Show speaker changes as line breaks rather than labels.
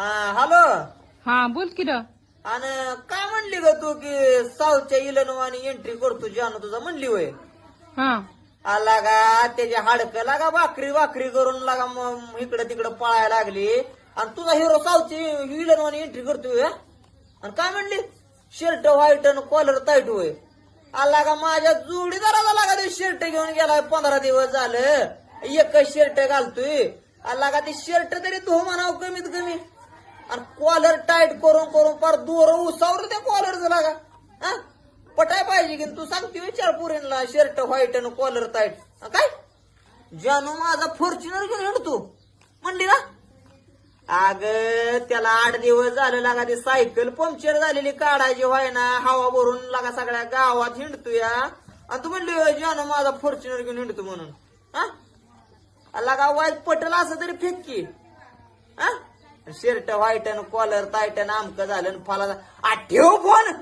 Hello.
हा बोल की र.
आणि काय म्हणली ग तू की साऊथच्या इलनवानी एंट्री करतो जानू तुझा म्हणली होय.
हा
आला का त्याच्या हाडकं लागा भाकरी भाकरी करून लागा इकडं तिकडं पळायला लागली आणि तुझा हिरो साऊथची इलनवानी एंट्री करतोय. आणि काय म्हणली शर्ट व्हाईट आणि कॉलर टाईट होय. आला का माझ्या जोडीदाराला लागा ते शर्ट घेऊन गेलाय 15 दिवस झालं एकच शर्ट घालतोय. आला का ते शर्ट तरी धुव म्हणावं कमीत कमी आणि कॉलर टाईट करून करून फार दोर उसावर त्या कॉलरचं लागा. हा पटाय पाहिजे की तू सांगते विचार पुरीला शर्ट व्हाईट आणि कॉलर टाईट काय जानू माझा फॉर्च्युनर घेऊन हिंडतो म्हणली ना. अग त्याला 8 दिवस झाले लागा ती सायकल पंक्चर झालेली काढायची व्हाय ना हवा भरून लागा सगळ्या गावात हिंडतो या आणि तू म्हणली जानू माझा फॉर्च्युनर घेऊन हिंडतो म्हणून. हा लागा वाईट पटल असं तरी फेक की. हा शर्ट व्हाईट आणि कॉलर टाईट आणि आमकं झालं फला ठेव फोन.